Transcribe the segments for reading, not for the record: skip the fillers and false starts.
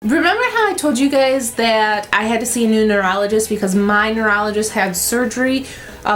Remember how I told you guys that I had to see a new neurologist because my neurologist had surgery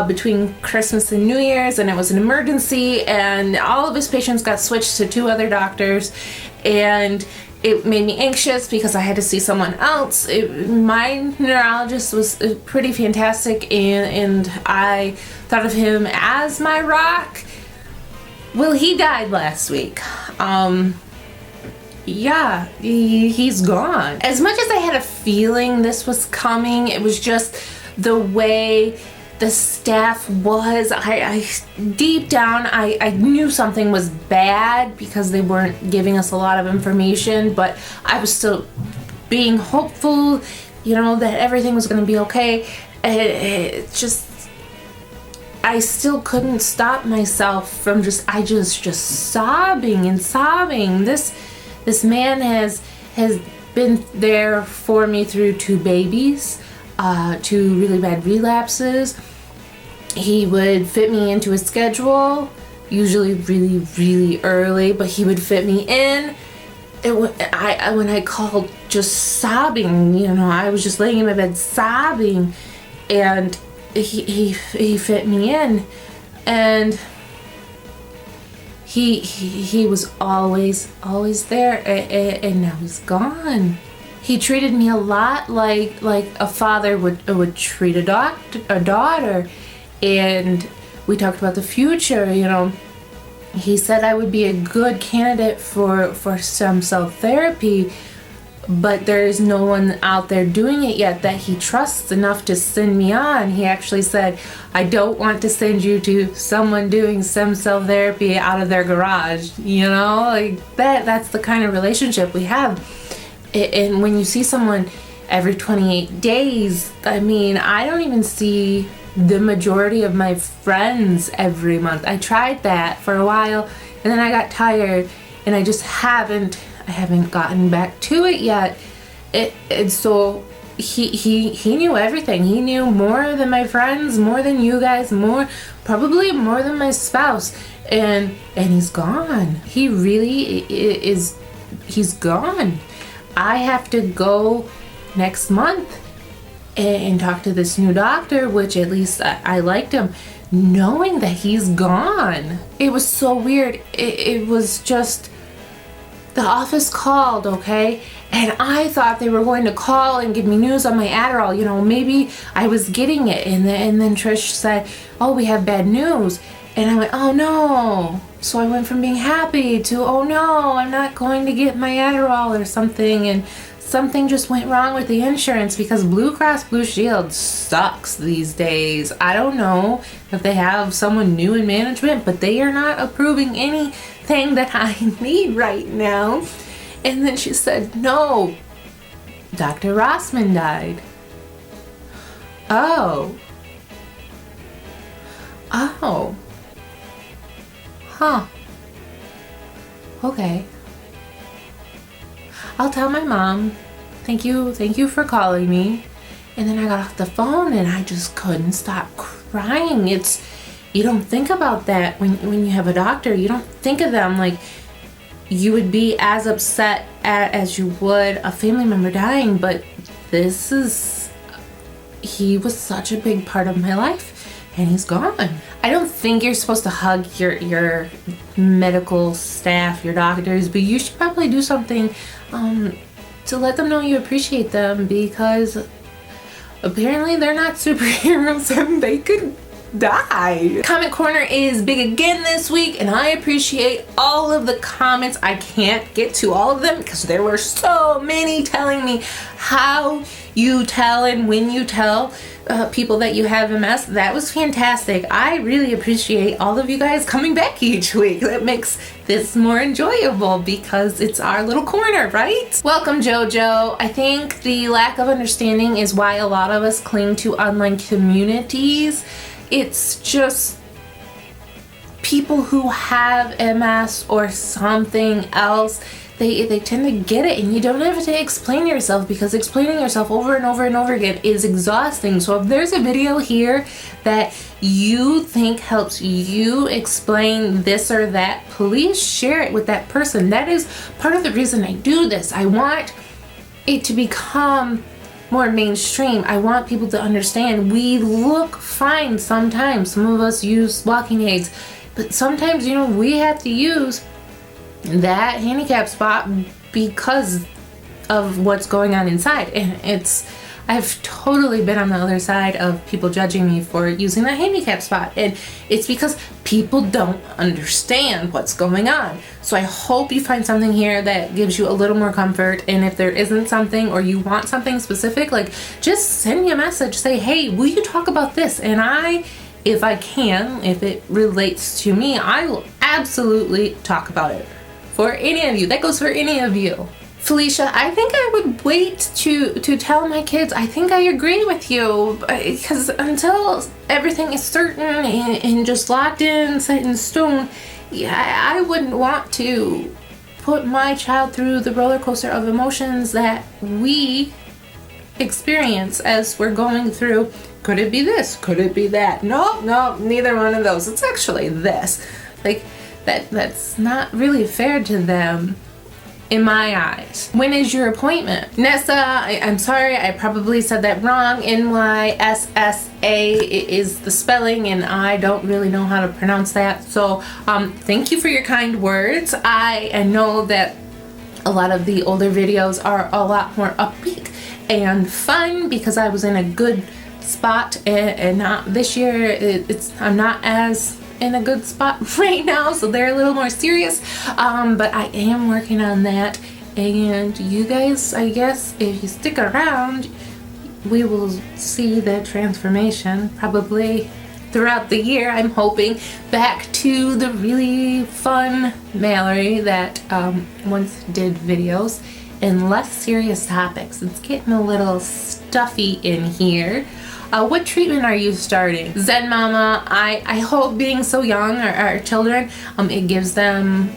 between Christmas and New Year's, and it was an emergency, and all of his patients got switched to 2 other doctors, and it made me anxious because I had to see someone else. My neurologist was pretty fantastic, and I thought of him as my rock. Well, he died last week. Yeah, he's gone. As much as I had a feeling this was coming, it was just the way the staff was. I deep down, I knew something was bad because they weren't giving us a lot of information, but I was still being hopeful, you know, that everything was going to be okay. It just, I still couldn't stop myself from just sobbing and sobbing. This man has been there for me through 2 babies, 2 really bad relapses. He would fit me into his schedule, usually really, really early, but he would fit me in. When I called, just sobbing, you know, I was just laying in my bed sobbing, and he fit me in, and he was always there, and now he's gone. He treated me a lot like a father would treat a daughter, and we talked about the future. You know, he said I would be a good candidate for stem cell therapy, but there is no one out there doing it yet that he trusts enough to send me on. He actually said, I don't want to send you to someone doing stem cell therapy out of their garage. You know, like that's the kind of relationship we have. And when you see someone every 28 days, I mean, I don't even see the majority of my friends every month. I tried that for a while, and then I got tired, and I just haven't gotten back to it yet. And so he knew everything. He knew more than my friends, more than you guys, probably more than my spouse. And he's gone. He really is. He's gone. I have to go next month and talk to this new doctor, which at least I liked him, knowing that he's gone. It was so weird. It was just, the office called, okay? And I thought they were going to call and give me news on my Adderall. You know, maybe I was getting it. And then Trish said, oh, we have bad news. And I went, oh no. So I went from being happy to, oh no, I'm not going to get my Adderall or something. And something just went wrong with the insurance because Blue Cross Blue Shield sucks these days. I don't know if they have someone new in management, but they are not approving anything that I need right now. And then she said, no, Dr. Rossman died. Oh. Huh. Okay. I'll tell my mom. Thank you for calling me. And then I got off the phone and I just couldn't stop crying. You don't think about that when you have a doctor. You don't think of them like you would be as upset as you would a family member dying, but he was such a big part of my life. And he's gone. I don't think you're supposed to hug your medical staff, your doctors, but you should probably do something to let them know you appreciate them, because apparently they're not superheroes and they could die. Comment corner is big again this week, and I appreciate all of the comments. I can't get to all of them because there were so many telling me how you tell and when you tell people that you have MS. That was fantastic. I really appreciate all of you guys coming back each week. That makes this more enjoyable because it's our little corner, right? Welcome, JoJo. I think the lack of understanding is why a lot of us cling to online communities. It's just people who have MS or something else, they tend to get it, and you don't have to explain yourself, because explaining yourself over and over and over again is exhausting. So if there's a video here that you think helps you explain this or that, please share it with that person. That is part of the reason I do this. I want it to become more mainstream. I want people to understand we look fine sometimes. Some of us use walking aids, but sometimes, you know, we have to use that handicap spot because of what's going on inside. And I've totally been on the other side of people judging me for using the handicap spot, and it's because people don't understand what's going on. So I hope you find something here that gives you a little more comfort, and if there isn't something or you want something specific, like, just send me a message, say, hey, will you talk about this? And if I can, if it relates to me, I will absolutely talk about it for any of you. That goes for any of you. Felicia, I think I would wait to tell my kids. I think I agree with you, because until everything is certain and just locked in, set in stone, yeah, I wouldn't want to put my child through the roller coaster of emotions that we experience as we're going through. Could it be this? Could it be that? No, neither one of those. It's actually this. Like, that's not really fair to them. In my eyes. When is your appointment? Nyssa, I'm sorry, I probably said that wrong. Nyssa is the spelling, and I don't really know how to pronounce that. So thank you for your kind words. I know that a lot of the older videos are a lot more upbeat and fun because I was in a good spot, and not this year. I'm not as in a good spot right now, so they're a little more serious, but I am working on that, and you guys, I guess if you stick around, we will see the transformation probably throughout the year. I'm hoping back to the really fun Mallery that once did videos and less serious topics. It's getting a little stuffy in here. What treatment are you starting? Zennmomma, I hope being so young, our children, it gives them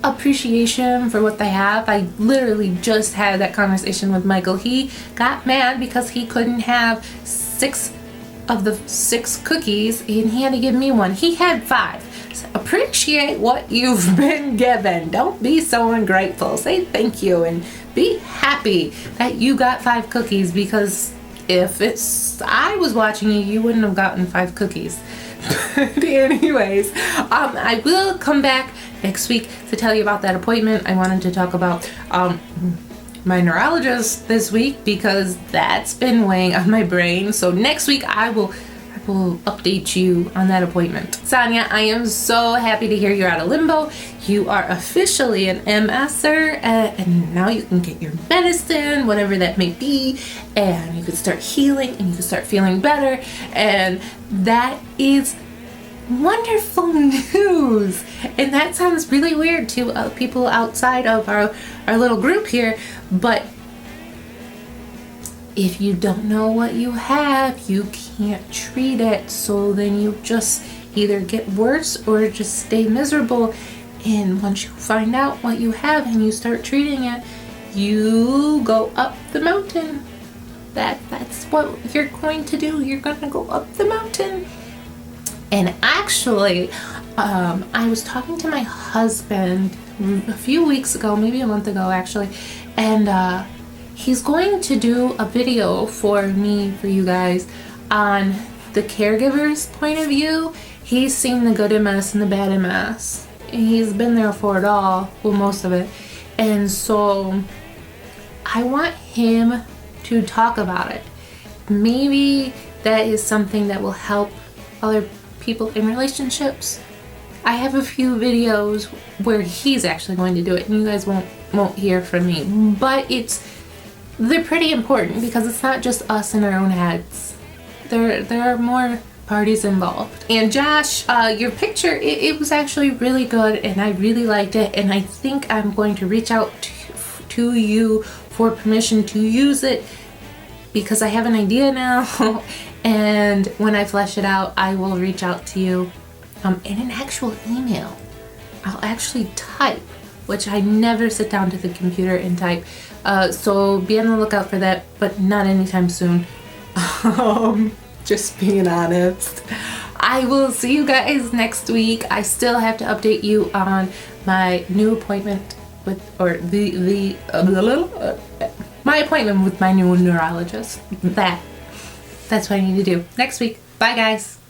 appreciation for what they have. I literally just had that conversation with Michael. He got mad because he couldn't have 6 of the 6 cookies, and he had to give me one. He had 5. So appreciate what you've been given. Don't be so ungrateful. Say thank you and be happy that you got 5 cookies, because if I was watching you, you wouldn't have gotten 5 cookies. But anyways, I will come back next week to tell you about that appointment. I wanted to talk about my neurologist this week because that's been weighing on my brain. So next week I will update you on that appointment. Sonia, I am so happy to hear you're out of limbo. You are officially an MSer, and now you can get your medicine, whatever that may be, and you can start healing and you can start feeling better, and that is wonderful news. And that sounds really weird to people outside of our little group here, but if you don't know what you have, you can't treat it. So then you just either get worse or just stay miserable. And once you find out what you have and you start treating it, you go up the mountain. That's what you're going to do. You're going to go up the mountain. And actually, I was talking to my husband a few weeks ago, maybe a month ago actually, and he's going to do a video for me, for you guys, on the caregiver's point of view. He's seen the good MS and the bad MS. He's been there for it all, well, most of it. And so I want him to talk about it. Maybe that is something that will help other people in relationships. I have a few videos where he's actually going to do it, and you guys won't hear from me. But they're pretty important because it's not just us in our own heads. There are more parties involved. And Josh, your picture, it was actually really good, and I really liked it, and I think I'm going to reach out to you for permission to use it because I have an idea now. And when I flesh it out, I will reach out to you in an actual email. I'll actually type, which I never sit down to the computer and type. So be on the lookout for that, but not anytime soon. Just being honest. I will see you guys next week. I still have to update you on my new appointment with, or appointment with my new neurologist. That's what I need to do next week. Bye, guys.